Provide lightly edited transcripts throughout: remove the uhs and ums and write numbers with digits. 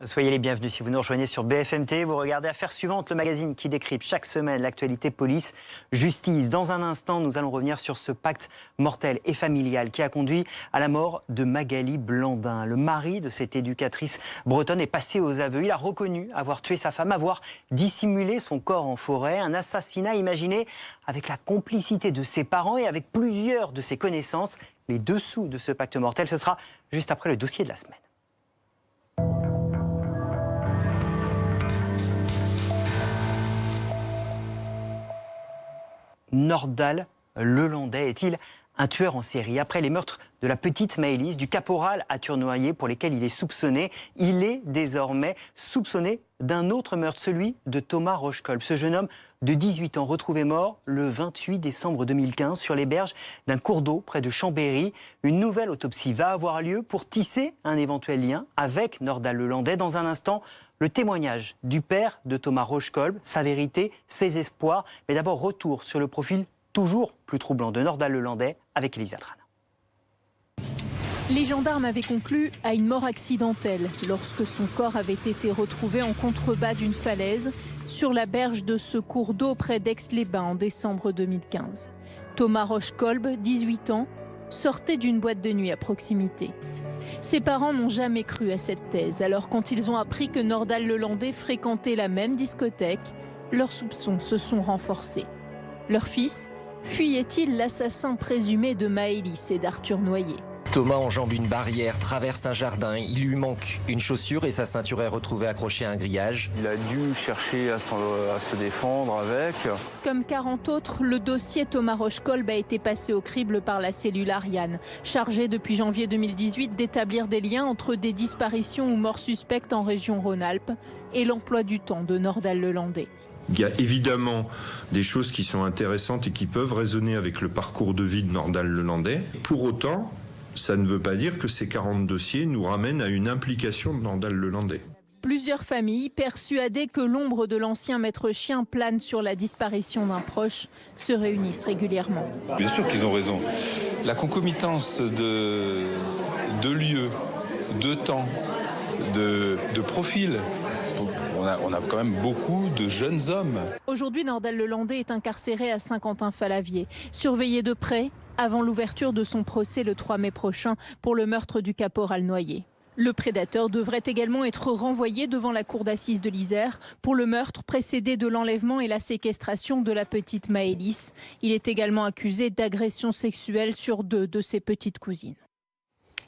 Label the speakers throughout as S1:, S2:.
S1: Soyez les bienvenus si vous nous rejoignez sur BFM TV. Vous regardez Affaires suivantes, le magazine qui décrypte chaque semaine l'actualité police-justice. Dans un instant, nous allons revenir sur ce pacte mortel et familial qui a conduit à la mort de Magali Blandin. Le mari de cette éducatrice bretonne est passé aux aveux. Il a reconnu avoir tué sa femme, avoir dissimulé son corps en forêt. Un assassinat imaginé avec la complicité de ses parents et avec plusieurs de ses connaissances. Les dessous de ce pacte mortel, ce sera juste après le dossier de la semaine. Nordal Lelandais est-il un tueur en série? Après les meurtres de la petite Maëlys, du caporal à Tournoyer pour lesquels il est soupçonné, il est désormais soupçonné d'un autre meurtre, celui de Thomas Rochekolb. Ce jeune homme de 18 ans retrouvé mort le 28 décembre 2015 sur les berges d'un cours d'eau près de Chambéry. Une nouvelle autopsie va avoir lieu pour tisser un éventuel lien avec Nordal Lelandais. Dans un instant, le témoignage du père de Thomas Rochekolb, sa vérité, ses espoirs. Mais d'abord, retour sur le profil toujours plus troublant de Nordal Lelandais avec Elisa Trana.
S2: Les gendarmes avaient conclu à une mort accidentelle lorsque son corps avait été retrouvé en contrebas d'une falaise sur la berge de ce cours d'eau près d'Aix-les-Bains en décembre 2015. Thomas Rochekolb, 18 ans, sortait d'une boîte de nuit à proximité. Ses parents n'ont jamais cru à cette thèse. Alors quand ils ont appris que Nordal Lelandais fréquentait la même discothèque, leurs soupçons se sont renforcés. Leur fils fuyait-il l'assassin présumé de Maëlys et d'Arthur Noyer?
S3: Thomas enjambe une barrière, traverse un jardin. Il lui manque une chaussure et sa ceinture est retrouvée accrochée à un grillage.
S4: Il a dû chercher à se défendre avec.
S2: Comme 40 autres, le dossier Thomas Rochekolb a été passé au crible par la cellule Ariane, chargée depuis janvier 2018 d'établir des liens entre des disparitions ou morts suspectes en région Rhône-Alpes et l'emploi du temps de Nordal Lelandais.
S5: Il y a évidemment des choses qui sont intéressantes et qui peuvent résonner avec le parcours de vie de Nordal Lelandais. Pour autant, ça ne veut pas dire que ces 40 dossiers nous ramènent à une implication de Nordal Lelandais.
S2: Plusieurs familles, persuadées que l'ombre de l'ancien maître chien plane sur la disparition d'un proche, se réunissent régulièrement.
S6: Bien sûr qu'ils ont raison. La concomitance de lieux, de temps, de profils. On a quand même beaucoup de jeunes hommes.
S2: Aujourd'hui, Nordal Lelandais est incarcéré à Saint-Quentin-Fallavier, surveillé de près avant l'ouverture de son procès le 3 mai prochain pour le meurtre du caporal Noyer. Le prédateur devrait également être renvoyé devant la cour d'assises de l'Isère pour le meurtre précédé de l'enlèvement et la séquestration de la petite Maëlys. Il est également accusé d'agression sexuelle sur 2 de ses petites cousines.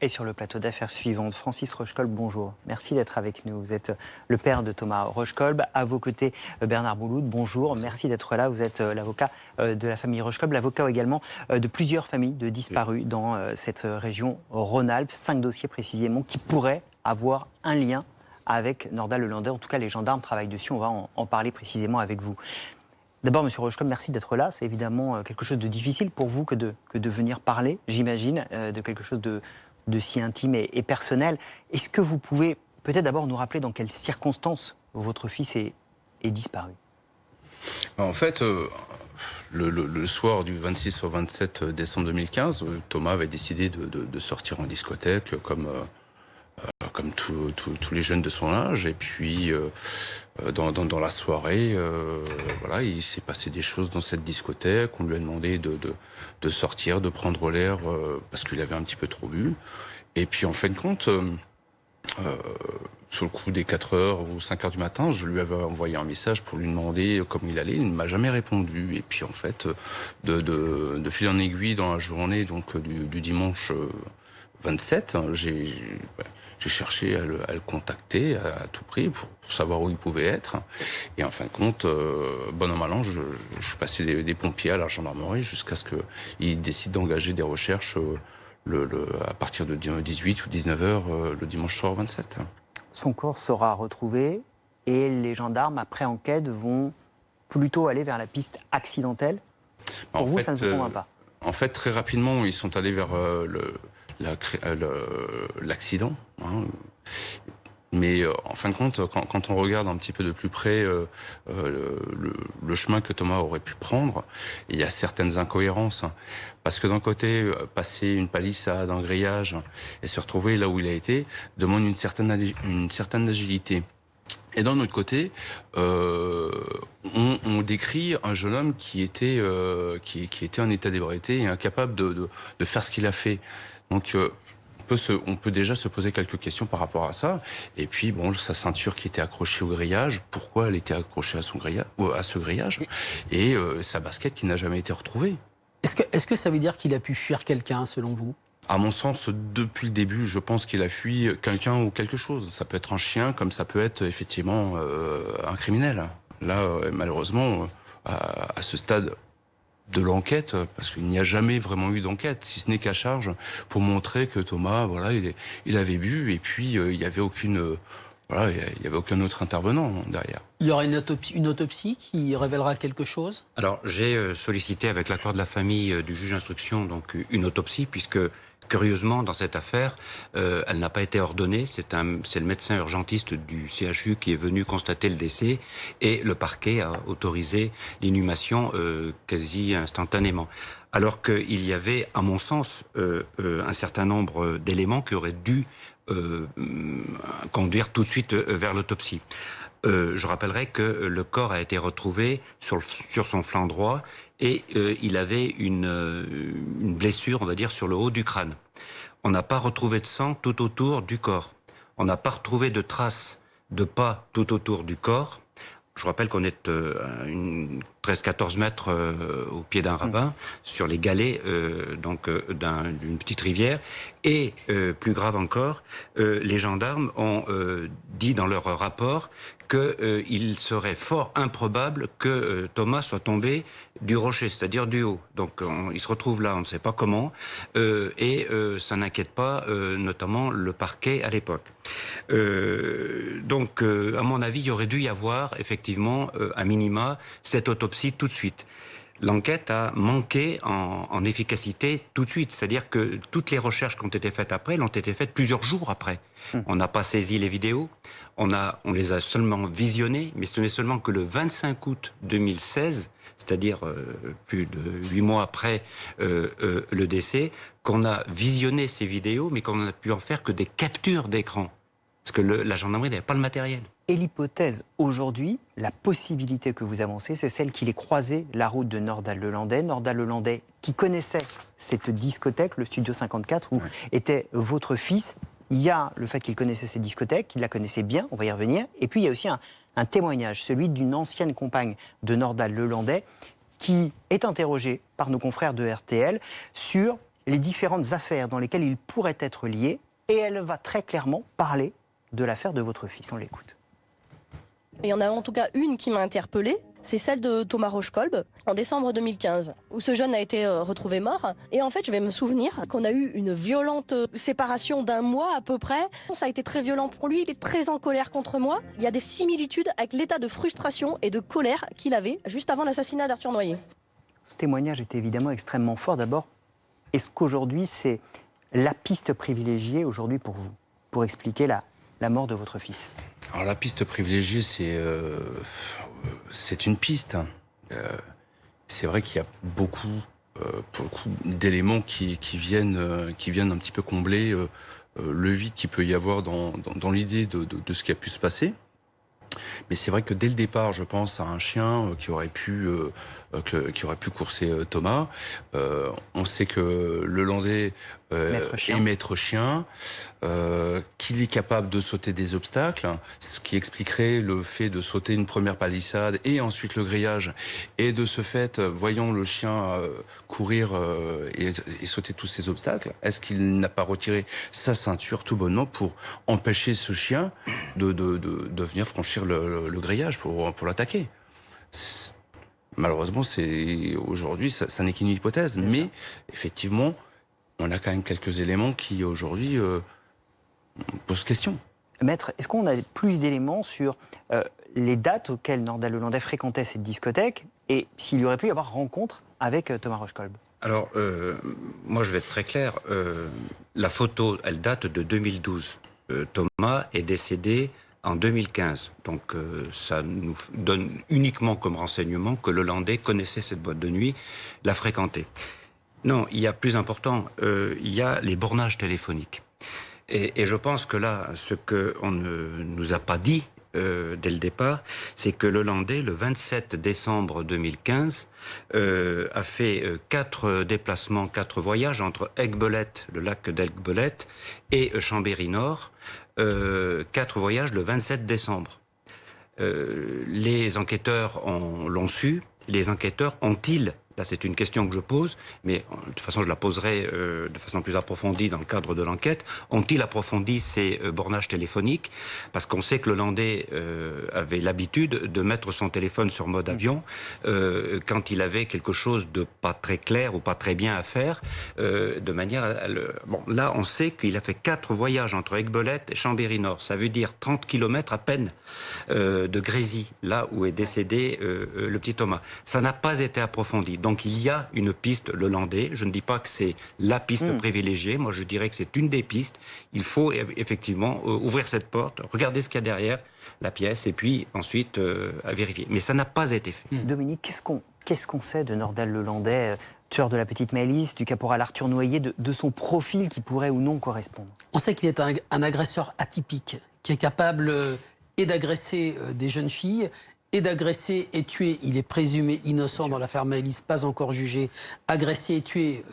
S1: Et sur le plateau d'affaires suivantes, Francis Rochekolb, bonjour. Merci d'être avec nous. Vous êtes le père de Thomas Rochekolb. À vos côtés, Bernard Bouloud, bonjour. Merci d'être là. Vous êtes l'avocat de la famille Rochekolb, l'avocat également de plusieurs familles de disparus dans cette région Rhône-Alpes. 5 dossiers précisément qui pourraient avoir un lien avec Nordal Lelandais. En tout cas, les gendarmes travaillent dessus. On va en parler précisément avec vous. D'abord, Monsieur Rochekolb, merci d'être là. C'est évidemment quelque chose de difficile pour vous que de venir parler, j'imagine, de quelque chose de si intime et personnel. Est-ce que vous pouvez peut-être d'abord nous rappeler dans quelles circonstances votre fils est disparu?
S6: En fait, le soir du 26 au 27 décembre 2015, Thomas avait décidé de sortir en discothèque comme tous les jeunes de son âge. Et puis, dans la soirée, voilà, il s'est passé des choses dans cette discothèque. On lui a demandé de sortir, de prendre l'air, parce qu'il avait un petit peu trop bu. Et puis, en fin de compte, sur le coup des 4h ou 5h du matin, je lui avais envoyé un message pour lui demander comment il allait. Il ne m'a jamais répondu. Et puis, en fait, de fil en aiguille dans la journée donc, du dimanche 27, j'ai cherché à le contacter à tout prix pour savoir où il pouvait être. Et en fin de compte, bon an, mal an, je suis passé des pompiers à la gendarmerie jusqu'à ce qu'ils décident d'engager des recherches à partir de 18 ou 19h le dimanche soir 27.
S1: Son corps sera retrouvé et les gendarmes, après enquête, vont plutôt aller vers la piste accidentelle. Pour vous, ça ne vous convainc pas?
S6: En fait, très rapidement, ils sont allés vers l'accident. Mais en fin de compte, quand on regarde un petit peu de plus près le chemin que Thomas aurait pu prendre, il y a certaines incohérences. Parce que d'un côté, passer une palissade, un grillage, et se retrouver là où il a été, demande une certaine agilité. Et d'un autre côté, on décrit un jeune homme qui était en état d'ébriété et incapable de faire ce qu'il a fait. Donc on peut déjà se poser quelques questions par rapport à ça. Et puis, bon, sa ceinture qui était accrochée au grillage, pourquoi elle était accrochée à ce grillage, et sa basket qui n'a jamais été retrouvée.
S7: Est-ce que ça veut dire qu'il a pu fuir quelqu'un, selon vous ?
S6: À mon sens, depuis le début, je pense qu'il a fui quelqu'un ou quelque chose. Ça peut être un chien, comme ça peut être effectivement un criminel. Là, malheureusement, à ce stade de l'enquête, parce qu'il n'y a jamais vraiment eu d'enquête, si ce n'est qu'à charge, pour montrer que Thomas, voilà, il avait bu, et puis il n'y avait aucun autre intervenant derrière.
S7: Il y aura une autopsie qui révélera quelque chose ?
S8: Alors, j'ai sollicité, avec l'accord de la famille du juge d'instruction, donc une autopsie, puisque curieusement, dans cette affaire, elle n'a pas été ordonnée. C'est le médecin urgentiste du CHU qui est venu constater le décès, et le parquet a autorisé l'inhumation quasi instantanément. Alors qu'il y avait, à mon sens, un certain nombre d'éléments qui auraient dû conduire tout de suite vers l'autopsie. Je rappellerai que le corps a été retrouvé sur son flanc droit, et il avait une blessure, on va dire, sur le haut du crâne. On n'a pas retrouvé de sang tout autour du corps. On n'a pas retrouvé de traces de pas tout autour du corps. Je rappelle qu'on est à 13-14 mètres au pied d'un ravin, sur les galets d'une petite rivière. Et plus grave encore, les gendarmes ont dit dans leur rapport qu'il serait fort improbable que Thomas soit tombé du rocher, c'est-à-dire du haut. Donc il se retrouve là, on ne sait pas comment, et ça n'inquiète pas notamment le parquet à l'époque. Donc à mon avis, il aurait dû y avoir effectivement à minima cette autopsie tout de suite. L'enquête a manqué en efficacité tout de suite. C'est-à-dire que toutes les recherches qui ont été faites après, elles ont été faites plusieurs jours après. On n'a pas saisi les vidéos, on les a seulement visionnées, mais ce n'est seulement que le 25 août 2016, c'est-à-dire plus de 8 mois après le décès, qu'on a visionné ces vidéos, mais qu'on n'a pu en faire que des captures d'écran. Parce que la gendarmerie n'avait pas le matériel.
S1: Et l'hypothèse aujourd'hui, la possibilité que vous avancez, c'est celle qu'il ait croisé la route de Nordal-le-Landais. Nordal-le-Landais qui connaissait cette discothèque, le Studio 54, où était votre fils. Il y a le fait qu'il connaissait cette discothèque, qu'il la connaissait bien, on va y revenir. Et puis il y a aussi un témoignage, celui d'une ancienne compagne de Nordal-le-Landais, qui est interrogée par nos confrères de RTL sur les différentes affaires dans lesquelles il pourrait être lié. Et elle va très clairement parler de l'affaire de votre fils. On l'écoute.
S9: Il y en a en tout cas une qui m'a interpellée, c'est celle de Thomas Rochekolb, en décembre 2015, où ce jeune a été retrouvé mort. Et en fait, je vais me souvenir qu'on a eu une violente séparation d'1 mois à peu près. Ça a été très violent pour lui, il est très en colère contre moi. Il y a des similitudes avec l'état de frustration et de colère qu'il avait juste avant l'assassinat d'Arthur Noyer.
S1: Ce témoignage est évidemment extrêmement fort. D'abord, est-ce qu'aujourd'hui, c'est la piste privilégiée aujourd'hui pour vous, pour expliquer la mort de votre fils?
S6: Alors la piste privilégiée, c'est une piste. C'est vrai qu'il y a beaucoup d'éléments qui viennent un petit peu combler le vide qu'il peut y avoir dans l'idée de ce qui a pu se passer. Mais c'est vrai que dès le départ, je pense à un chien qui aurait pu courser Thomas. On sait que le Landais est maître chien, qu'il est capable de sauter des obstacles, ce qui expliquerait le fait de sauter une première palissade et ensuite le grillage. Et de ce fait, voyant le chien courir et sauter tous ces obstacles, est-ce qu'il n'a pas retiré sa ceinture tout bonnement pour empêcher ce chien de venir franchir le grillage pour l'attaquer? Malheureusement, aujourd'hui, ça n'est qu'une hypothèse. Mais effectivement, on a quand même quelques éléments qui, aujourd'hui, posent question.
S1: Maître, est-ce qu'on a plus d'éléments sur les dates auxquelles Nordal-le-Landais fréquentait cette discothèque et s'il y aurait pu y avoir rencontre avec Thomas Rochekolb?
S8: Alors, moi, je vais être très clair. La photo, elle date de 2012. Thomas est décédé en 2015. Donc ça nous donne uniquement comme renseignement que le Landais connaissait cette boîte de nuit, la fréquentait. Non, il y a plus important, il y a les bornages téléphoniques. Et je pense que là, ce qu'on ne nous a pas dit dès le départ, c'est que le Landais, le 27 décembre 2015, a fait 4 déplacements, 4 voyages entre Aiguebelette, le lac d'Aiguebelette, et Chambéry-Nord, 4 voyages le 27 décembre. Les enquêteurs l'ont su, les enquêteurs ont-ils, là c'est une question que je pose, mais de toute façon je la poserai de façon plus approfondie dans le cadre de l'enquête, ont-ils approfondi ces bornages téléphoniques? Parce qu'on sait que le Landais avait l'habitude de mettre son téléphone sur mode avion quand il avait quelque chose de pas très clair ou pas très bien à faire, de manière à Bon, là on sait qu'il a fait 4 voyages entre Aiguebelette et Chambéry-Nord, ça veut dire 30 km à peine de Grésy, là où est décédé le petit Thomas. Ça n'a pas été approfondi. Donc il y a une piste, le Landais. Je ne dis pas que c'est la piste privilégiée. Moi, je dirais que c'est une des pistes. Il faut effectivement ouvrir cette porte, regarder ce qu'il y a derrière la pièce et puis ensuite à vérifier. Mais ça n'a pas été fait.
S1: Dominique, qu'est-ce qu'on sait de Nordal le Landais, tueur de la petite Maëlys, du caporal Arthur Noyer, de son profil qui pourrait ou non correspondre?
S7: On sait qu'il est un agresseur atypique, qui est capable et d'agresser des jeunes filles et d'agresser et tuer. Il est présumé innocent dans l'affaire Maëlys, pas encore jugé. Agresser et tuer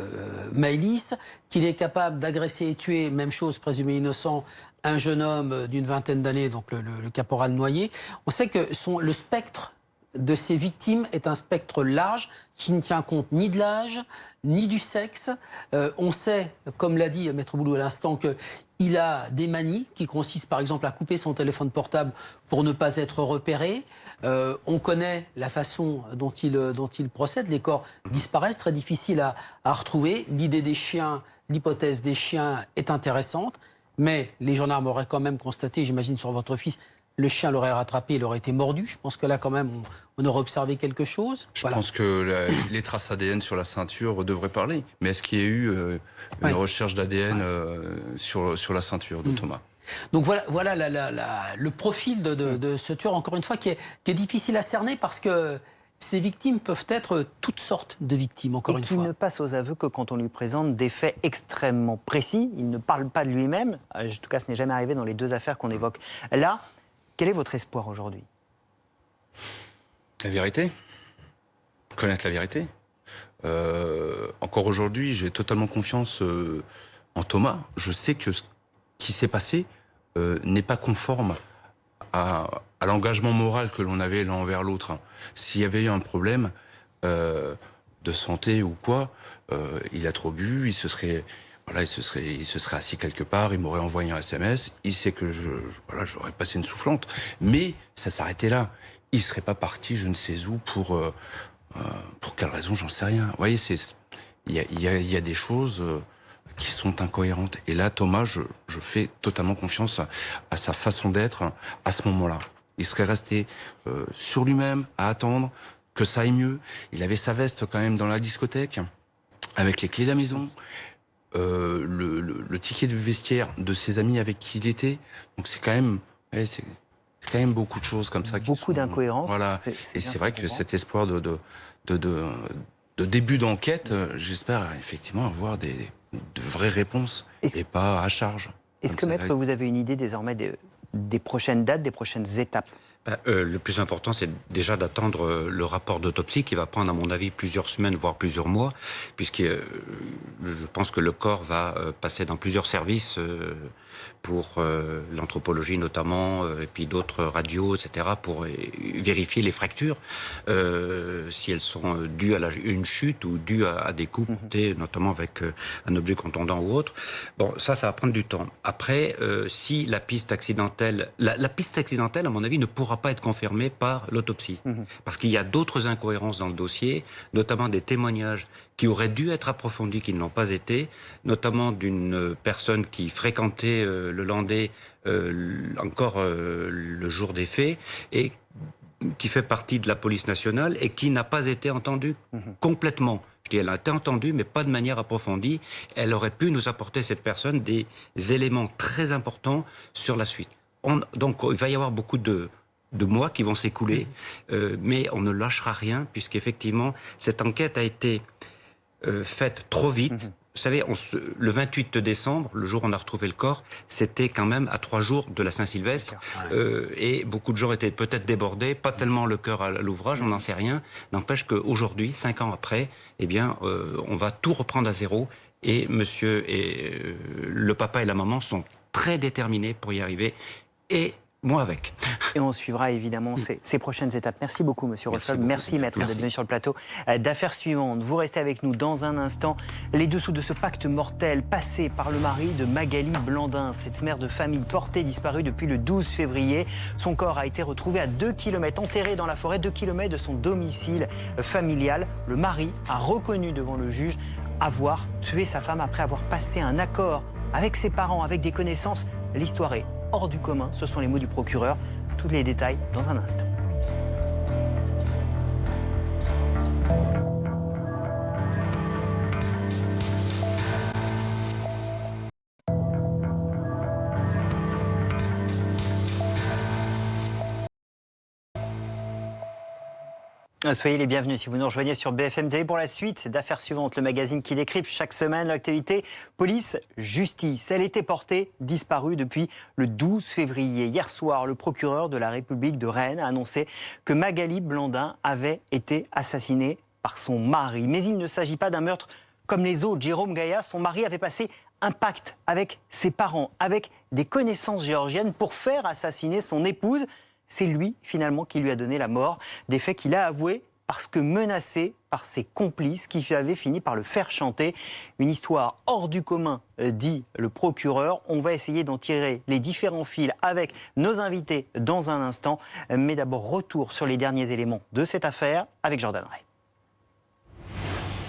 S7: Maëlys, qu'il est capable d'agresser et tuer, même chose, présumé innocent, un jeune homme d'une vingtaine d'années, donc le caporal Noyer. On sait que le spectre de ces victimes est un spectre large qui ne tient compte ni de l'âge, ni du sexe. On sait, comme l'a dit Maître Boulou à l'instant, qu'il a des manies qui consistent par exemple à couper son téléphone portable pour ne pas être repéré. On connaît la façon dont il procède. Les corps disparaissent, très difficile à retrouver. L'idée des chiens, l'hypothèse des chiens est intéressante, mais les gendarmes auraient quand même constaté, j'imagine sur votre fils, le chien l'aurait rattrapé, il aurait été mordu. Je pense que là, quand même, on aurait observé quelque chose.
S6: Je pense que les traces ADN sur la ceinture devraient parler. Mais est-ce qu'il y a eu une recherche d'ADN sur la ceinture de Thomas?
S7: Donc voilà le profil de ce tueur, encore une fois, qui est difficile à cerner parce que ces victimes peuvent être toutes sortes de victimes, encore une fois.
S1: Et qui ne passe aux aveux que quand on lui présente des faits extrêmement précis. Il ne parle pas de lui-même. En tout cas, ce n'est jamais arrivé dans les 2 affaires qu'on évoque là. Quel est votre espoir aujourd'hui?
S6: La vérité. Connaître la vérité. Encore aujourd'hui, j'ai totalement confiance en Thomas. Je sais que ce qui s'est passé n'est pas conforme à l'engagement moral que l'on avait l'un envers l'autre. S'il y avait eu un problème de santé ou quoi, il a trop bu, il se serait assis quelque part, il m'aurait envoyé un SMS, il sait que j'aurais passé une soufflante, mais ça s'arrêtait là. Il serait pas parti, je ne sais où, pour quelle raison, j'en sais rien. Vous voyez, il y a des choses qui sont incohérentes. Et là, Thomas, je fais totalement confiance à sa façon d'être à ce moment-là. Il serait resté sur lui-même, à attendre que ça aille mieux. Il avait sa veste quand même dans la discothèque, avec les clés de la maison. Le ticket de vestiaire de ses amis avec qui il était. Donc c'est quand même, c'est quand même beaucoup de choses comme ça.
S1: Beaucoup d'incohérences.
S6: Voilà. Et c'est vrai que cet espoir de début d'enquête, j'espère effectivement avoir de vraies réponses et pas à charge.
S1: Est-ce que, maître, vous avez une idée désormais des prochaines dates, des prochaines étapes?
S8: Le plus important, c'est déjà d'attendre le rapport d'autopsie qui va prendre, à mon avis, plusieurs semaines, voire plusieurs mois, puisque je pense que le corps va passer dans plusieurs services pour l'anthropologie notamment, et puis d'autres radios, etc., pour vérifier les fractures, si elles sont dues à une chute ou dues à des coups portés, notamment avec un objet contondant ou autre. Bon, ça va prendre du temps. Après, si la piste accidentelle... La piste accidentelle, à mon avis, ne pourra pas être confirmée par l'autopsie. Parce qu'il y a d'autres incohérences dans le dossier, notamment des témoignages qui auraient dû être approfondis, qui ne l'ont pas été, notamment d'une personne qui fréquentait le Landais encore le jour des faits, et qui fait partie de la police nationale et qui n'a pas été entendue complètement. Elle a été entendue, mais pas de manière approfondie. Elle aurait pu nous apporter, cette personne, des éléments très importants sur la suite. Donc, il va y avoir beaucoup de mois qui vont s'écouler, mais on ne lâchera rien, puisqu'effectivement, cette enquête a été faite trop vite. Vous savez, le 28 décembre, le jour où on a retrouvé le corps, c'était quand même à 3 jours de la Saint-Sylvestre. Et beaucoup de gens étaient peut-être débordés, pas tellement le cœur à l'ouvrage, on n'en sait rien. N'empêche qu'aujourd'hui, 5 ans après, eh bien, on va tout reprendre à zéro. Et le papa et la maman sont très déterminés pour y arriver. Et moi avec.
S1: Et on suivra évidemment ces prochaines étapes. Merci beaucoup, monsieur Rochkolb. Merci, maître, d'être venu sur le plateau d'Affaires suivantes. Vous restez avec nous dans un instant. Les dessous de ce pacte mortel passé par le mari de Magali Blandin, cette mère de famille portée disparue depuis le 12 février. Son corps a été retrouvé à 2 km, enterré dans la forêt, 2 km de son domicile familial. Le mari a reconnu devant le juge avoir tué sa femme après avoir passé un accord avec ses parents, avec des connaissances. L'histoire est hors du commun, ce sont les mots du procureur. Tous les détails dans un instant. Soyez les bienvenus si vous nous rejoignez sur BFM TV pour la suite d'Affaires suivantes, le magazine qui décrypte chaque semaine l'actualité police-justice. Elle était portée disparue depuis le 12 février. Hier soir, le procureur de la République de Rennes a annoncé que Magali Blandin avait été assassinée par son mari. Mais il ne s'agit pas d'un meurtre comme les autres. Jérôme Gaillat, son mari, avait passé un pacte avec ses parents, avec des connaissances géorgiennes pour faire assassiner son épouse. C'est lui, finalement, qui lui a donné la mort. Des faits qu'il a avoués parce que menacé par ses complices qui avaient fini par le faire chanter. Une histoire hors du commun, dit le procureur. On va essayer d'en tirer les différents fils avec nos invités dans un instant. Mais d'abord, retour sur les derniers éléments de cette affaire avec Jordan Ray.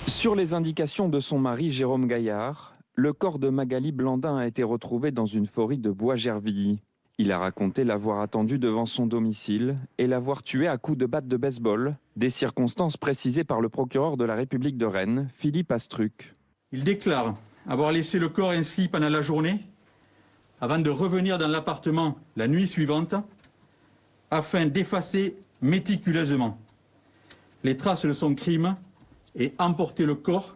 S10: Sur les indications de son mari Jérôme Gaillard, le corps de Magali Blandin a été retrouvé dans une forêt de Bois-Gervilly. Il a raconté l'avoir attendu devant son domicile et l'avoir tué à coups de batte de baseball, des circonstances précisées par le procureur de la République de Rennes, Philippe Astruc.
S11: Il déclare avoir laissé le corps ainsi pendant la journée, avant de revenir dans l'appartement la nuit suivante, afin d'effacer méticuleusement les traces de son crime et emporter le corps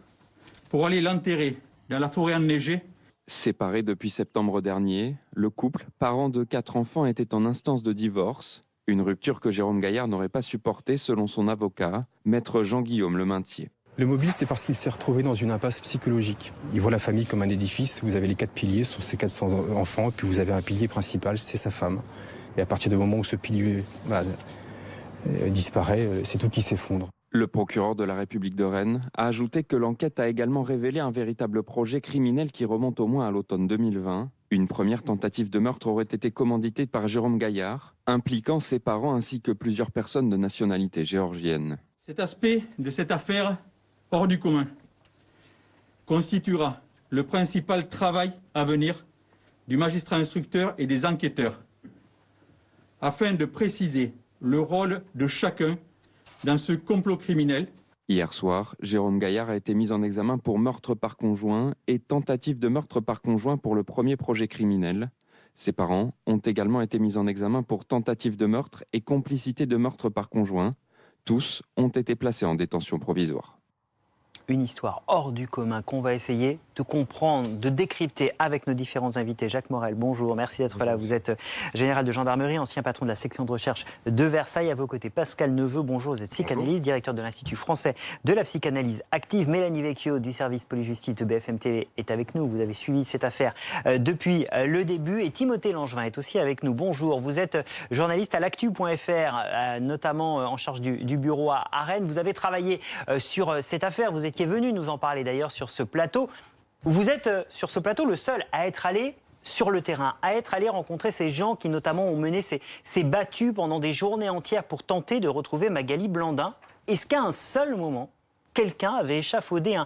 S11: pour aller l'enterrer dans la forêt enneigée.
S10: Séparé depuis septembre dernier, le couple, parent de 4 enfants, était en instance de divorce. Une rupture que Jérôme Gaillard n'aurait pas supportée selon son avocat, maître Jean-Guillaume Lemintier.
S12: Le mobile, c'est parce qu'il s'est retrouvé dans une impasse psychologique. Il voit la famille comme un édifice. Vous avez les 4 piliers sur ces 400 enfants, et puis vous avez un pilier principal, c'est sa femme. Et à partir du moment où ce pilier disparaît, c'est tout qui s'effondre.
S10: Le procureur de la République de Rennes a ajouté que l'enquête a également révélé un véritable projet criminel qui remonte au moins à l'automne 2020. Une première tentative de meurtre aurait été commanditée par Jérôme Gaillard, impliquant ses parents ainsi que plusieurs personnes de nationalité géorgienne.
S11: Cet aspect de cette affaire, hors du commun, constituera le principal travail à venir du magistrat instructeur et des enquêteurs, afin de préciser le rôle de chacun dans ce complot criminel.
S10: Hier soir, Jérôme Gaillard a été mis en examen pour meurtre par conjoint et tentative de meurtre par conjoint pour le premier projet criminel. Ses parents ont également été mis en examen pour tentative de meurtre et complicité de meurtre par conjoint. Tous ont été placés en détention provisoire.
S1: Une histoire hors du commun qu'on va essayer de comprendre, de décrypter avec nos différents invités. Jacques Morel, bonjour, merci d'être là. Vous êtes général de gendarmerie, ancien patron de la section de recherche de Versailles. À vos côtés, Pascal Neveu, bonjour, vous êtes psychanalyste, directeur de l'Institut français de la psychanalyse active. Mélanie Vecchio du service police-justice de BFM TV est avec nous. Vous avez suivi cette affaire depuis le début. Et Timothée Langevin est aussi avec nous. Bonjour, vous êtes journaliste à l'actu.fr, notamment en charge du bureau à Rennes. Vous avez travaillé sur cette affaire. Vous étiez venu nous en parler d'ailleurs sur ce plateau. Vous êtes sur ce plateau le seul à être allé sur le terrain, à être allé rencontrer ces gens qui notamment ont mené ces battues pendant des journées entières pour tenter de retrouver Magali Blandin. Est-ce qu'à un seul moment, quelqu'un avait échafaudé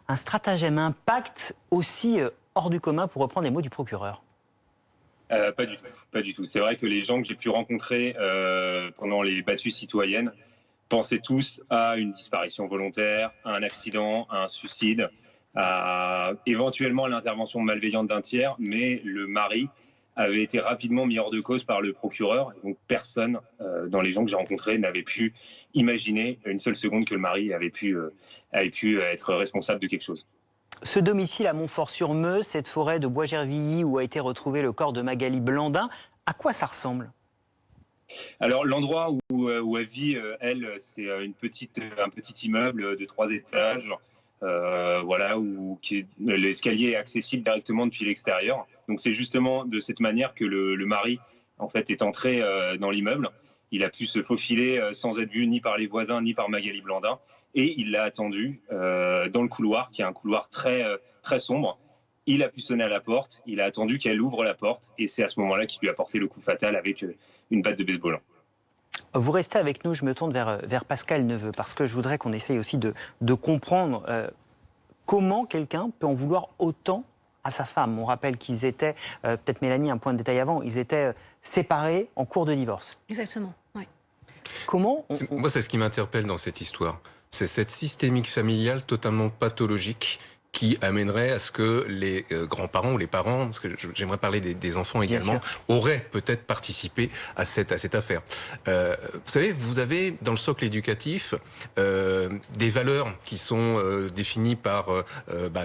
S1: un stratagème, un pacte aussi hors du commun, pour reprendre les mots du procureur?
S13: Pas du tout, pas du tout. C'est vrai que les gens que j'ai pu rencontrer pendant les battues citoyennes pensaient tous à une disparition volontaire, à un accident, à un suicide, éventuellement à l'intervention malveillante d'un tiers, mais le mari avait été rapidement mis hors de cause par le procureur. Donc personne, dans les gens que j'ai rencontrés, n'avait pu imaginer une seule seconde que le mari avait pu être responsable de quelque chose.
S1: Ce domicile à Montfort-sur-Meuse, cette forêt de Bois-Gervilly où a été retrouvé le corps de Magali Blandin, à quoi ça ressemble ?
S13: Alors l'endroit où elle vit, elle, c'est un petit immeuble de 3 étages, voilà, où l'escalier est accessible directement depuis l'extérieur. Donc c'est justement de cette manière que le mari, en fait, est entré dans l'immeuble. Il a pu se faufiler sans être vu ni par les voisins ni par Magali Blandin. Et il l'a attendu dans le couloir, qui est un couloir très, très sombre. Il a pu sonner à la porte, il a attendu qu'elle ouvre la porte, et c'est à ce moment-là qu'il lui a porté le coup fatal avec une batte de baseball.
S1: Vous restez avec nous, je me tourne vers Pascal Neveu, parce que je voudrais qu'on essaye aussi de comprendre comment quelqu'un peut en vouloir autant à sa femme. On rappelle qu'ils étaient, peut-être Mélanie, un point de détail avant, ils étaient séparés en cours de divorce.
S14: Exactement, oui.
S1: Comment
S15: Moi, c'est ce qui m'interpelle dans cette histoire. C'est cette systémique familiale totalement pathologique qui amènerait à ce que les grands-parents ou les parents, parce que j'aimerais parler des enfants également, auraient peut-être participé à cette affaire. Vous savez, vous avez dans le socle éducatif des valeurs qui sont définies par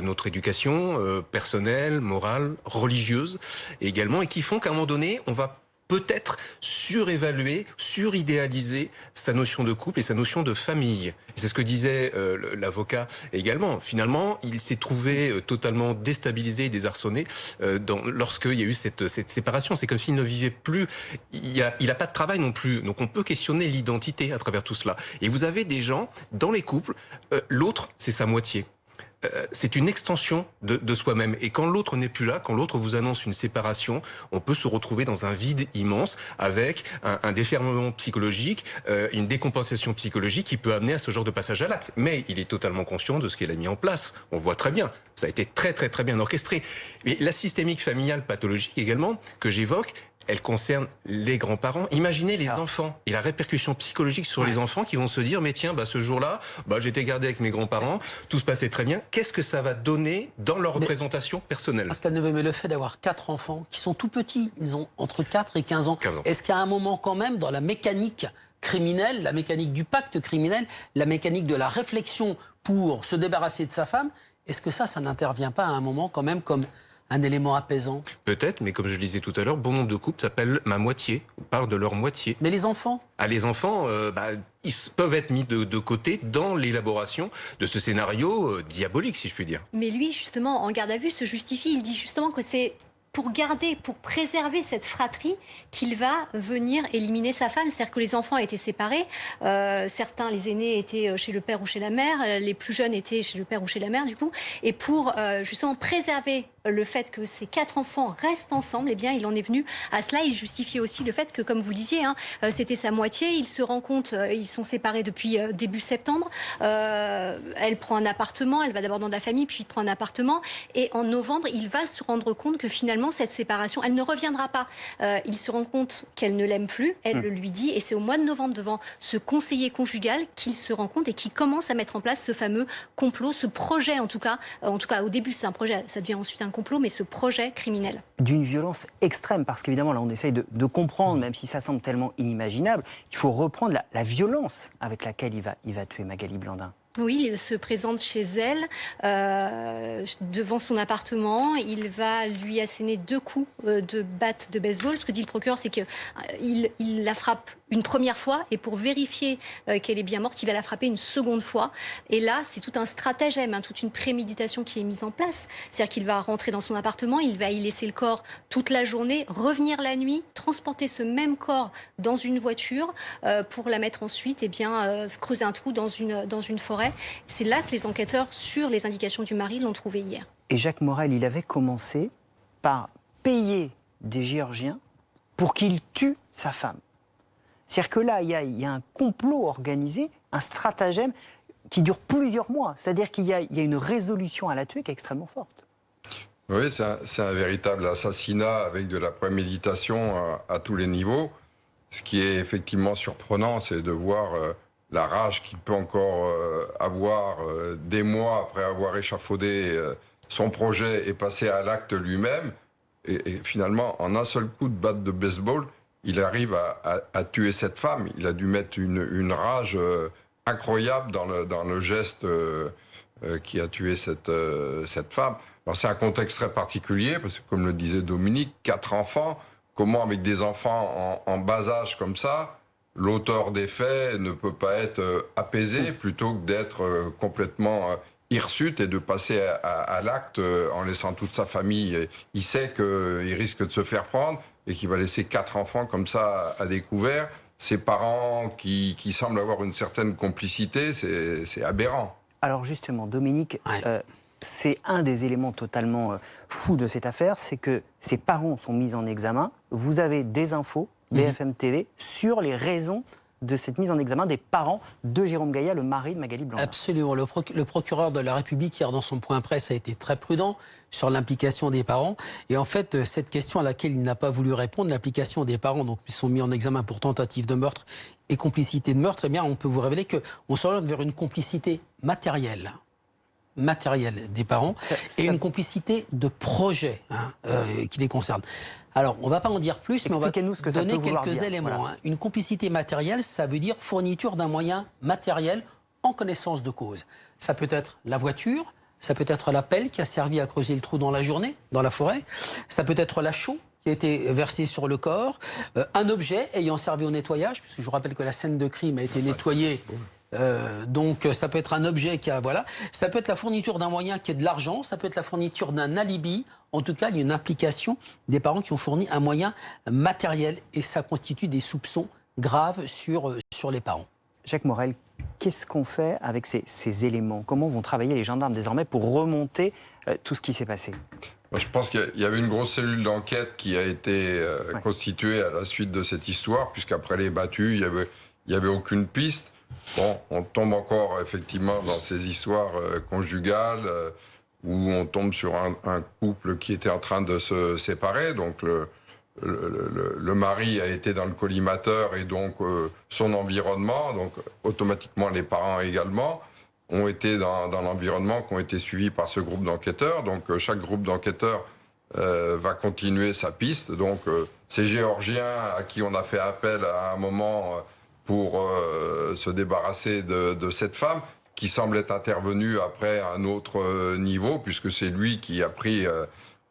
S15: notre éducation personnelle, morale, religieuse également, et qui font qu'à un moment donné, on va peut-être surévaluer, suridéaliser sa notion de couple et sa notion de famille. Et c'est ce que disait l'avocat également. Finalement, il s'est trouvé totalement déstabilisé et désarçonné lorsqu'il y a eu cette séparation. C'est comme s'il ne vivait plus. Il n'a pas de travail non plus. Donc on peut questionner l'identité à travers tout cela. Et vous avez des gens, dans les couples, l'autre, c'est sa moitié. C'est une extension de soi-même. Et quand l'autre n'est plus là, quand l'autre vous annonce une séparation, on peut se retrouver dans un vide immense avec un déferlement psychologique, une décompensation psychologique qui peut amener à ce genre de passage à l'acte. Mais il est totalement conscient de ce qu'il a mis en place. On le voit très bien. Ça a été très, très, très bien orchestré. Mais la systémique familiale pathologique également, que j'évoque, elle concerne les grands-parents. Imaginez les enfants et la répercussion psychologique sur les enfants qui vont se dire, mais tiens, ce jour-là, j'étais gardé avec mes grands-parents, tout se passait très bien. Qu'est-ce que ça va donner dans leur représentation personnelle ?
S7: Pascal Neveu, mais le fait d'avoir 4 enfants qui sont tout petits, ils ont entre 4 et 15 ans. Est-ce qu'à un moment quand même, dans la mécanique criminelle, la mécanique du pacte criminel, la mécanique de la réflexion pour se débarrasser de sa femme, est-ce que ça n'intervient pas à un moment quand même comme un élément apaisant?
S15: Peut-être, mais comme je le disais tout à l'heure, bon nombre de couples s'appellent ma moitié, ou parlent de leur moitié.
S7: Mais les enfants?
S15: Les enfants, ils peuvent être mis de côté dans l'élaboration de ce scénario diabolique, si je puis dire.
S14: Mais lui, justement, en garde à vue, se justifie. Il dit justement que c'est pour préserver cette fratrie qu'il va venir éliminer sa femme. C'est-à-dire que les enfants étaient séparés. Certains, les aînés, étaient chez le père ou chez la mère. Les plus jeunes étaient chez le père ou chez la mère, du coup. Et pour justement préserver le fait que ces 4 enfants restent ensemble, eh bien, il en est venu à cela. Il justifiait aussi le fait que, comme vous le disiez, c'était sa moitié. Il se rend compte, ils sont séparés depuis début septembre. Elle prend un appartement. Elle va d'abord dans la famille, puis il prend un appartement. Et en novembre, il va se rendre compte que finalement, cette séparation, elle ne reviendra pas. Il se rend compte qu'elle ne l'aime plus, elle le lui dit, et c'est au mois de novembre, devant ce conseiller conjugal, qu'il se rend compte et qu'il commence à mettre en place ce fameux complot, ce projet en tout cas au début c'est un projet, ça devient ensuite un complot, mais ce projet criminel. D'une violence extrême, parce qu'évidemment là on essaye de comprendre, même si ça semble tellement inimaginable, il faut reprendre la violence avec laquelle il va tuer Magali Blandin. Oui, il se présente chez elle, devant son appartement. Il va lui asséner 2 coups de batte de baseball. Ce que dit le procureur, c'est qu'il la frappe une première fois, et pour vérifier qu'elle est bien morte, il va la frapper une seconde fois. Et là, c'est tout un stratagème, toute une préméditation qui est mise en place. C'est-à-dire qu'il va rentrer dans son appartement, il va y laisser le corps toute la journée, revenir la nuit, transporter ce même corps dans une voiture pour la mettre ensuite, creuser un trou dans une forêt. C'est là que les enquêteurs, sur les indications du mari, l'ont trouvé hier. Et Jacques Morel, il avait commencé par payer des Géorgiens pour qu'ils tuent sa femme. C'est-à-dire que là, il y a un complot organisé, un stratagème qui dure plusieurs mois. C'est-à-dire qu'il y a une résolution à la tuer qui est extrêmement forte.
S16: Oui, c'est un véritable assassinat avec de la préméditation à tous les niveaux. Ce qui est effectivement surprenant, c'est de voir la rage qu'il peut encore avoir des mois après avoir échafaudé son projet et passé à l'acte lui-même. Et finalement, en un seul coup de batte de baseball, il arrive à tuer cette femme. Il a dû mettre une rage incroyable dans le geste qui a tué cette femme. Alors c'est un contexte très particulier, parce que comme le disait Dominique, 4 enfants, comment avec des enfants en bas âge comme ça, l'auteur des faits ne peut pas être apaisé plutôt que d'être complètement hirsute et de passer à l'acte en laissant toute sa famille. Il sait qu'il risque de se faire prendre et qu'il va laisser 4 enfants comme ça à découvert. Ses parents qui semblent avoir une certaine complicité, c'est aberrant.
S1: Alors justement, Dominique, c'est un des éléments totalement fous de cette affaire, c'est que ses parents sont mis en examen. Vous avez des infos, BFM TV, sur les raisons de cette mise en examen des parents de Jérôme Gaillat, le mari de Magali Blandin.
S7: Absolument. Le procureur de la République, hier, dans son point presse, a été très prudent sur l'implication des parents. Et en fait, cette question à laquelle il n'a pas voulu répondre, l'implication des parents, donc ils sont mis en examen pour tentative de meurtre et complicité de meurtre, eh bien, on peut vous révéler qu'on s'oriente vers une complicité matérielle des parents et une complicité de projet qui les concerne. Alors, on ne va pas en dire plus, mais on va donner quelques éléments. Voilà. Une complicité matérielle, ça veut dire fourniture d'un moyen matériel en connaissance de cause. Ça peut être la voiture, ça peut être la pelle qui a servi à creuser le trou dans la journée, dans la forêt, ça peut être la chaux qui a été versée sur le corps, un objet ayant servi au nettoyage, puisque je vous rappelle que la scène de crime a été nettoyée. Donc ça peut être un objet qui a, voilà, ça peut être la fourniture d'un moyen qui est de l'argent, ça peut être la fourniture d'un alibi. En tout cas, il y a une implication des parents qui ont fourni un moyen matériel et ça constitue des soupçons graves sur les parents.
S1: Jacques Morel, qu'est-ce qu'on fait avec ces éléments? Comment vont travailler les gendarmes désormais pour remonter tout ce qui s'est passé?
S16: Je pense qu'il y avait une grosse cellule d'enquête qui a été constituée à la suite de cette histoire, puisqu'après les battus, il n'y avait aucune piste. Bon, on tombe encore effectivement dans ces histoires conjugales où on tombe sur un couple qui était en train de se séparer. Donc le mari a été dans le collimateur et donc son environnement, donc automatiquement les parents également, ont été dans l'environnement, qui ont été suivis par ce groupe d'enquêteurs. Donc chaque groupe d'enquêteurs va continuer sa piste. Donc ces Géorgiens à qui on a fait appel à un moment pour se débarrasser de cette femme, qui semble être intervenue après à un autre niveau, puisque c'est lui qui a pris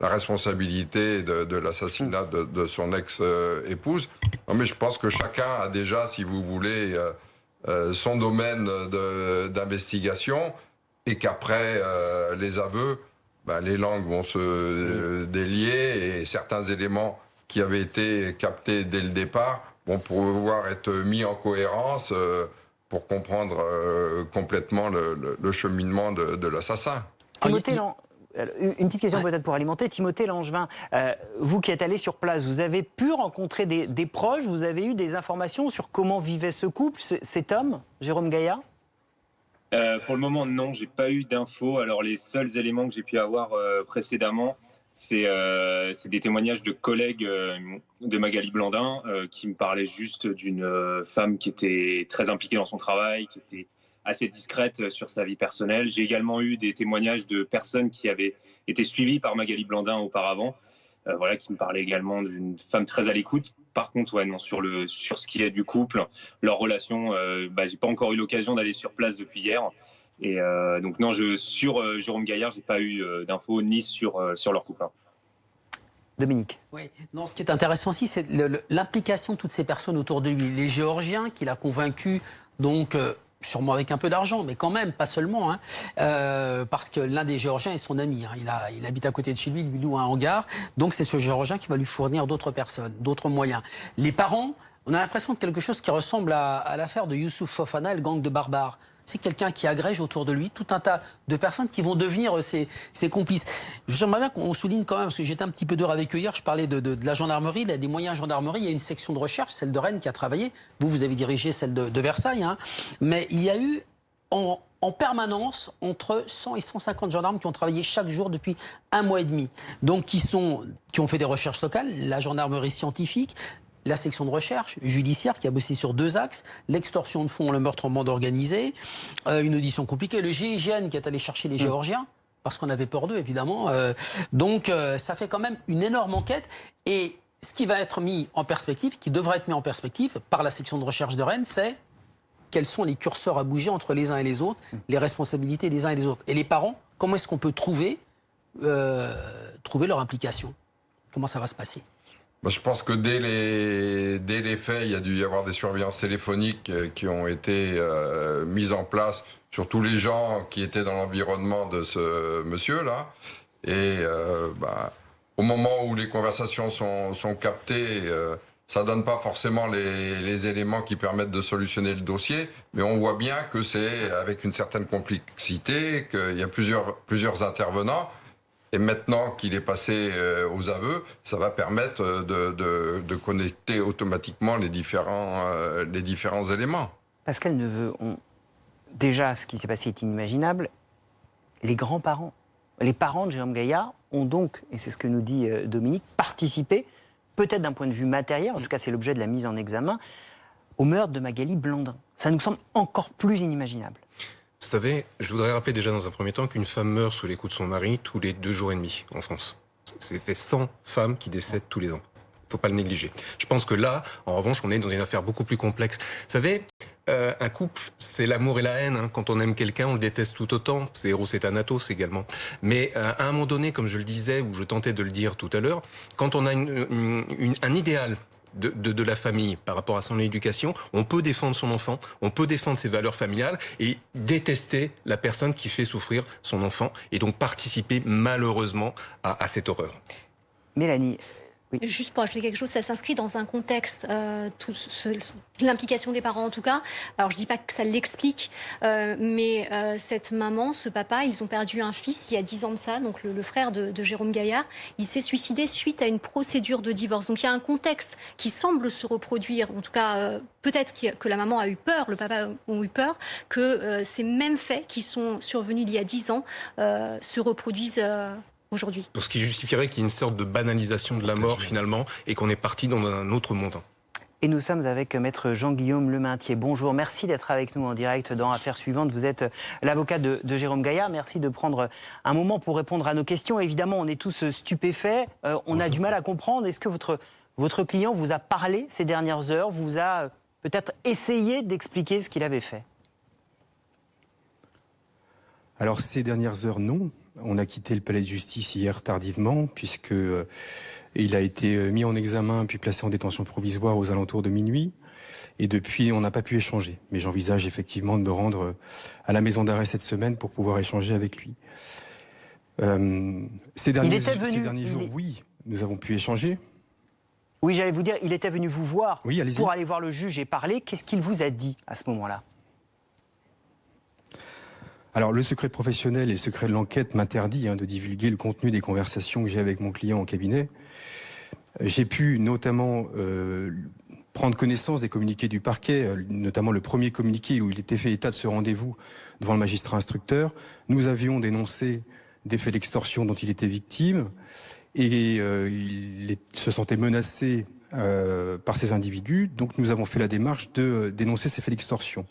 S16: la responsabilité de l'assassinat de son ex-épouse. Non, mais je pense que chacun a déjà, si vous voulez, son domaine d'investigation, et qu'après les aveux, les langues vont se délier, et certains éléments qui avaient été captés dès le départ vont pouvoir être mis en cohérence pour comprendre complètement le cheminement de l'assassin.
S1: Timothée, une petite question peut-être pour alimenter. Timothée Langevin, vous qui êtes allé sur place, vous avez pu rencontrer des proches, vous avez eu des informations sur comment vivait ce couple, cet homme, Jérôme Gaillat?
S13: Pour le moment, non, j'ai pas eu d'infos. Alors les seuls éléments que j'ai pu avoir précédemment, c'est des témoignages de collègues de Magali Blandin qui me parlaient juste d'une femme qui était très impliquée dans son travail, qui était assez discrète sur sa vie personnelle. J'ai également eu des témoignages de personnes qui avaient été suivies par Magali Blandin auparavant, qui me parlaient également d'une femme très à l'écoute. Par contre, non, sur ce qui est du couple, leur relation, j'ai pas encore eu l'occasion d'aller sur place depuis hier. Et donc non, sur Jérôme Gaillard, j'ai pas eu d'infos ni sur leur couple.
S1: Dominique.
S7: Oui, non, ce qui est intéressant aussi, c'est l'implication de toutes ces personnes autour de lui. Les Géorgiens qu'il a convaincus, donc sûrement avec un peu d'argent, mais quand même, pas seulement, parce que l'un des Géorgiens est son ami. Il habite à côté de chez lui, il lui loue un hangar. Donc c'est ce Géorgien qui va lui fournir d'autres personnes, d'autres moyens. Les parents, on a l'impression de quelque chose qui ressemble à l'affaire de Youssouf Fofana et le gang de barbares. C'est quelqu'un qui agrège autour de lui tout un tas de personnes qui vont devenir ses complices. J'aimerais bien qu'on souligne quand même, parce que j'étais un petit peu dur avec eux hier, je parlais de la gendarmerie, des moyens gendarmerie, il y a une section de recherche, celle de Rennes qui a travaillé, vous avez dirigé celle de Versailles, mais il y a eu en permanence entre 100 et 150 gendarmes qui ont travaillé chaque jour depuis 1 mois et demi, donc qui ont fait des recherches locales, la gendarmerie scientifique, la section de recherche judiciaire qui a bossé sur 2 axes, l'extorsion de fonds, le meurtre en bande organisée, une audition compliquée, le GIGN qui est allé chercher les Géorgiens, parce qu'on avait peur d'eux, évidemment. Donc, ça fait quand même une énorme enquête. Et ce qui va être mis en perspective, qui devra être mis en perspective par la section de recherche de Rennes, c'est quels sont les curseurs à bouger entre les uns et les autres, les responsabilités des uns et des autres. Et les parents, comment est-ce qu'on peut trouver leur implication? Comment ça va se passer?
S16: Je pense que dès les faits, il y a dû y avoir des surveillances téléphoniques qui ont été mises en place sur tous les gens qui étaient dans l'environnement de ce monsieur-là. Et au moment où les conversations sont captées, ça donne pas forcément les éléments qui permettent de solutionner le dossier, mais on voit bien que c'est avec une certaine complexité, qu'il y a plusieurs intervenants. Et maintenant qu'il est passé aux aveux, ça va permettre de connecter automatiquement les différents éléments.
S1: Pascal Neveu, déjà, ce qui s'est passé est inimaginable. Les grands-parents, les parents de Jérôme Gaillard ont donc, et c'est ce que nous dit Dominique, participé, peut-être d'un point de vue matériel, en tout cas c'est l'objet de la mise en examen, au meurtre de Magali Blandin. Ça nous semble encore plus inimaginable.
S15: Vous savez, je voudrais rappeler déjà dans un premier temps qu'une femme meurt sous les coups de son mari tous les 2 jours et demi en France. C'est fait 100 femmes qui décèdent tous les ans. Il ne faut pas le négliger. Je pense que là, en revanche, on est dans une affaire beaucoup plus complexe. Vous savez, un couple, c'est l'amour et la haine. Hein. Quand on aime quelqu'un, on le déteste tout autant. C'est Eros et Thanatos également. Mais à un moment donné, comme je le disais, ou je tentais de le dire tout à l'heure, quand on a un idéal de la famille par rapport à son éducation, on peut défendre son enfant, on peut défendre ses valeurs familiales et détester la personne qui fait souffrir son enfant et donc participer malheureusement à cette horreur.
S1: Mélanie. Oui.
S14: Juste pour ajouter quelque chose, ça s'inscrit dans un contexte, l'implication des parents en tout cas. Alors je dis pas que ça l'explique, mais cette maman, ce papa, ils ont perdu un fils il y a 10 ans de ça, donc le frère de Jérôme Gaillard, il s'est suicidé suite à une procédure de divorce. Donc il y a un contexte qui semble se reproduire, en tout cas peut-être que la maman a eu peur, le papa a eu peur, que ces mêmes faits qui sont survenus il y a 10 ans se reproduisent aujourd'hui.
S15: Ce qui justifierait qu'il y ait une sorte de banalisation de la mort finalement et qu'on est parti dans un autre monde.
S1: Et nous sommes avec maître Jean-Guillaume Lemaintier. Bonjour, merci d'être avec nous en direct dans Affaires suivantes. Vous êtes l'avocat de Jérôme Gaillard. Merci de prendre un moment pour répondre à nos questions. Évidemment, on est tous stupéfaits. On a du mal à comprendre. Est-ce que votre client vous a parlé ces dernières heures, vous a peut-être essayé d'expliquer ce qu'il avait fait?
S12: Alors, ces dernières heures, non. On a quitté le palais de justice hier tardivement, puisque il a été mis en examen puis placé en détention provisoire aux alentours de minuit. Et depuis, on n'a pas pu échanger. Mais j'envisage effectivement de me rendre à la maison d'arrêt cette semaine pour pouvoir échanger avec lui. Ces derniers jours, oui, nous avons pu échanger.
S1: Oui, j'allais vous dire, il était venu vous voir
S12: oui,
S1: pour aller voir le juge et parler. Qu'est-ce qu'il vous a dit à ce moment-là?
S12: Alors, le secret professionnel et le secret de l'enquête m'interdit de divulguer le contenu des conversations que j'ai avec mon client en cabinet. J'ai pu notamment prendre connaissance des communiqués du parquet, notamment le premier communiqué où il était fait état de ce rendez-vous devant le magistrat instructeur. Nous avions dénoncé des faits d'extorsion dont il était victime et il se sentait menacé par ces individus. Donc, nous avons fait la démarche de dénoncer ces faits d'extorsion.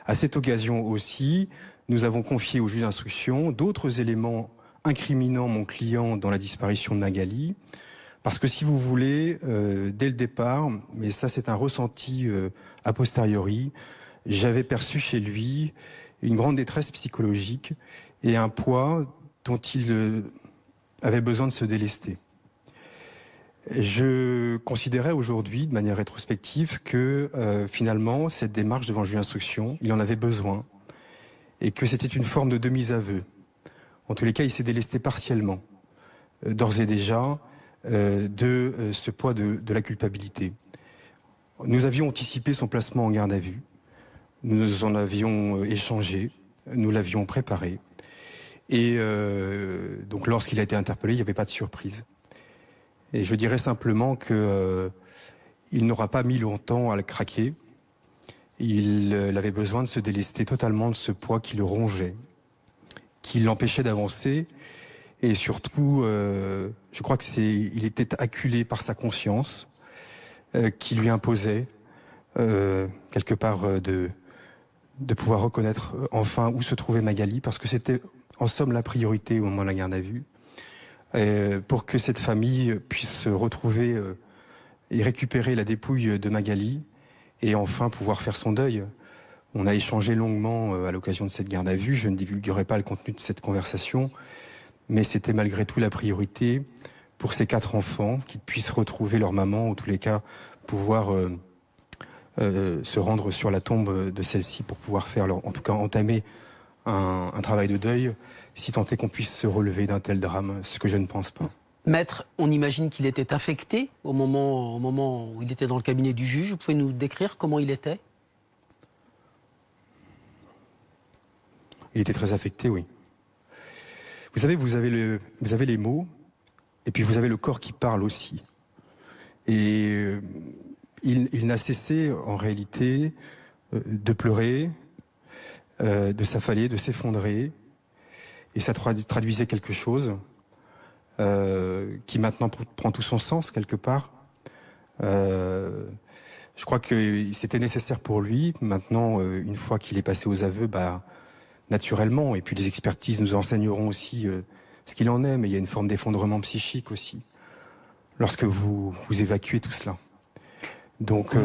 S12: À cette occasion aussi, nous avons confié au juge d'instruction d'autres éléments incriminant mon client dans la disparition de Magali. Parce que si vous voulez, dès le départ, mais ça c'est un ressenti a posteriori, j'avais perçu chez lui une grande détresse psychologique et un poids dont il avait besoin de se délester. Je considérais aujourd'hui, de manière rétrospective, que finalement, cette démarche devant le juge d'instruction, il en avait besoin et que c'était une forme de demi-aveu. En tous les cas, il s'est délesté partiellement, d'ores et déjà, de ce poids de la culpabilité. Nous avions anticipé son placement en garde à vue, nous en avions échangé, nous l'avions préparé. Et donc, lorsqu'il a été interpellé, il n'y avait pas de surprise. Et je dirais simplement que il n'aura pas mis longtemps à le craquer. Il avait besoin de se délester totalement de ce poids qui le rongeait, qui l'empêchait d'avancer. Et surtout, je crois que il était acculé par sa conscience. qui lui imposait quelque part de pouvoir reconnaître enfin où se trouvait Magali, parce que c'était en somme la priorité au moment de la garde à vue, pour que cette famille puisse retrouver et récupérer la dépouille de Magali et enfin pouvoir faire son deuil. On a échangé longuement à l'occasion de cette garde à vue. Je ne divulguerai pas le contenu de cette conversation, mais c'était malgré tout la priorité pour ces 4 enfants, qu'ils puissent retrouver leur maman, ou en tous les cas pouvoir se rendre sur la tombe de celle-ci pour pouvoir faire, en tout cas entamer un travail de deuil, si tant est qu'on puisse se relever d'un tel drame, ce que je ne pense pas.
S7: Maître, on imagine qu'il était affecté au moment où il était dans le cabinet du juge. Vous pouvez nous décrire comment il était ?
S12: Il était très affecté, oui. Vous savez, vous avez les mots, et puis vous avez le corps qui parle aussi. Et il n'a cessé, en réalité, de pleurer, de s'affaler, de s'effondrer. Et ça traduisait quelque chose qui maintenant prend tout son sens, quelque part. Je crois que c'était nécessaire pour lui. Maintenant, une fois qu'il est passé aux aveux, naturellement, et puis les expertises nous enseigneront aussi ce qu'il en est, mais il y a une forme d'effondrement psychique aussi, lorsque vous évacuez tout cela. Donc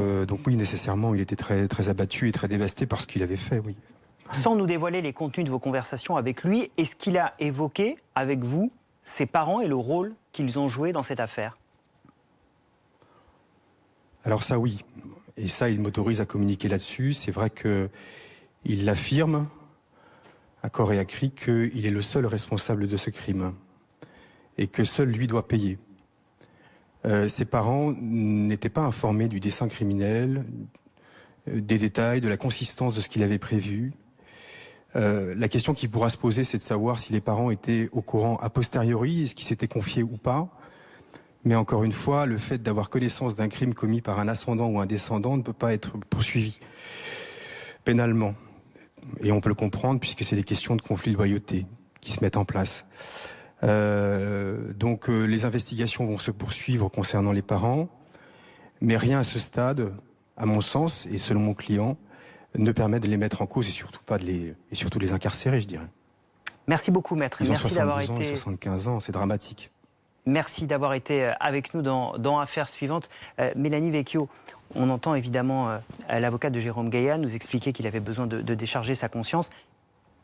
S12: oui, nécessairement, il était très, très abattu et très dévasté par ce qu'il avait fait, oui.
S1: Sans nous dévoiler les contenus de vos conversations avec lui, est-ce qu'il a évoqué avec vous ses parents et le rôle qu'ils ont joué dans cette affaire ?
S12: Alors ça, oui. Et ça, il m'autorise à communiquer là-dessus. C'est vrai qu'il l'affirme à corps et à cri qu'il est le seul responsable de ce crime et que seul lui doit payer. Ses parents n'étaient pas informés du dessein criminel, des détails, de la consistance de ce qu'il avait prévu. La question qui pourra se poser, c'est de savoir si les parents étaient au courant a posteriori, est-ce qu'ils s'étaient confiés ou pas. Mais encore une fois, le fait d'avoir connaissance d'un crime commis par un ascendant ou un descendant ne peut pas être poursuivi pénalement. Et on peut le comprendre puisque c'est des questions de conflit de loyauté qui se mettent en place. Donc les investigations vont se poursuivre concernant les parents, mais rien à ce stade, à mon sens et selon mon client, ne permet de les mettre en cause et surtout pas surtout les incarcérer, je dirais.
S1: Merci beaucoup, maître.
S12: Ils ont
S1: Merci d'avoir
S12: 72 ans et 75 ans, c'est dramatique.
S1: Merci d'avoir été avec nous dans Affaires suivantes. Mélanie Vecchio, on entend évidemment l'avocat de Jérôme Gaillard nous expliquer qu'il avait besoin de décharger sa conscience.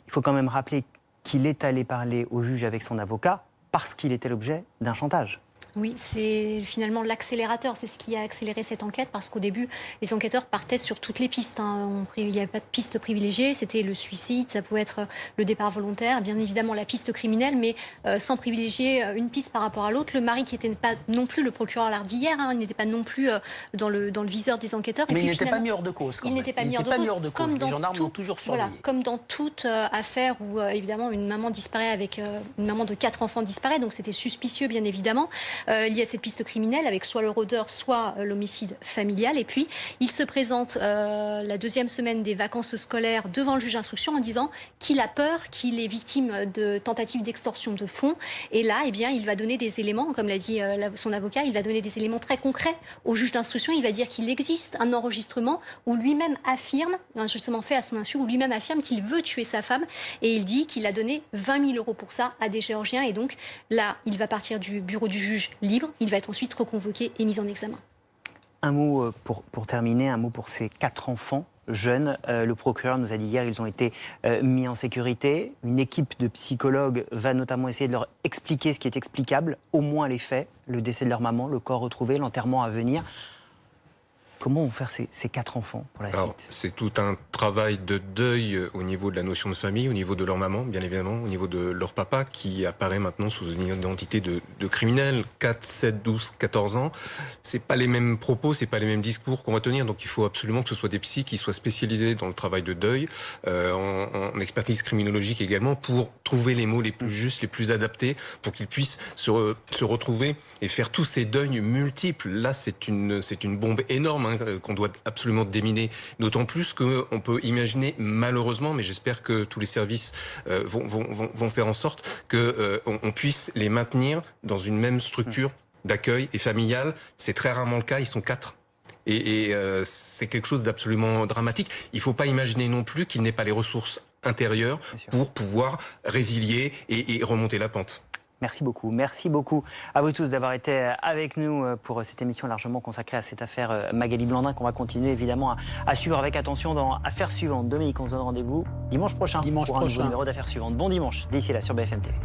S1: Il faut quand même rappeler qu'il est allé parler au juge avec son avocat parce qu'il était l'objet d'un chantage.
S14: Oui, c'est finalement l'accélérateur, c'est ce qui a accéléré cette enquête, parce qu'au début, les enquêteurs partaient sur toutes les pistes. Il n'y avait pas de piste privilégiée, c'était le suicide, ça pouvait être le départ volontaire, bien évidemment la piste criminelle, mais sans privilégier une piste par rapport à l'autre. Le mari qui n'était pas non plus, le procureur l'a dit hier, il n'était pas non plus dans le viseur des enquêteurs.
S7: Mais il n'était pas mis hors de cause.
S14: Il n'était pas mis hors de cause.
S7: Les gendarmes l'ont toujours surveillé.
S14: Voilà, comme dans toute affaire où évidemment une maman disparaît avec une maman de 4 enfants disparaît, donc c'était suspicieux bien évidemment. Il y a cette piste criminelle avec soit le rôdeur, soit l'homicide familial. Et puis, il se présente la deuxième semaine des vacances scolaires devant le juge d'instruction en disant qu'il a peur, qu'il est victime de tentatives d'extorsion de fonds. Et là, eh bien, il va donner des éléments, comme l'a dit son avocat, il va donner des éléments très concrets au juge d'instruction. Il va dire qu'il existe un enregistrement où lui-même affirme, un enregistrement fait à son insu, où lui-même affirme qu'il veut tuer sa femme. Et il dit qu'il a donné 20 000 € pour ça à des Géorgiens. Et donc, là, il va partir du bureau du juge libre. Il va être ensuite reconvoqué et mis en examen.
S1: Un mot pour terminer, un mot pour ces 4 enfants jeunes. Le procureur nous a dit hier qu'ils ont été mis en sécurité. Une équipe de psychologues va notamment essayer de leur expliquer ce qui est explicable, au moins les faits, le décès de leur maman, le corps retrouvé, l'enterrement à venir. Comment vont faire ces 4 enfants pour la suite ?
S15: C'est tout un travail de deuil au niveau de la notion de famille, au niveau de leur maman, bien évidemment, au niveau de leur papa, qui apparaît maintenant sous une identité de criminel, 4, 7, 12, 14 ans. C'est pas les mêmes propos, c'est pas les mêmes discours qu'on va tenir, donc il faut absolument que ce soit des psys qui soient spécialisés dans le travail de deuil, en expertise criminologique également, pour trouver les mots les plus justes, les plus adaptés, pour qu'ils puissent se retrouver et faire tous ces deuils multiples. Là, c'est une bombe énorme, qu'on doit absolument déminer, d'autant plus qu'on peut imaginer malheureusement, mais j'espère que tous les services vont faire en sorte qu'on puisse les maintenir dans une même structure d'accueil et familiale. C'est très rarement le cas, ils sont 4. Et c'est quelque chose d'absolument dramatique. Il ne faut pas imaginer non plus qu'il n'ait pas les ressources intérieures pour pouvoir résilier et remonter la pente.
S1: Merci beaucoup. Merci beaucoup à vous tous d'avoir été avec nous pour cette émission largement consacrée à cette affaire Magali Blandin qu'on va continuer évidemment à suivre avec attention dans Affaires suivantes. Dominique, on se donne rendez-vous dimanche prochain pour un nouveau numéro d'Affaires suivantes. Bon dimanche d'ici là sur BFM TV.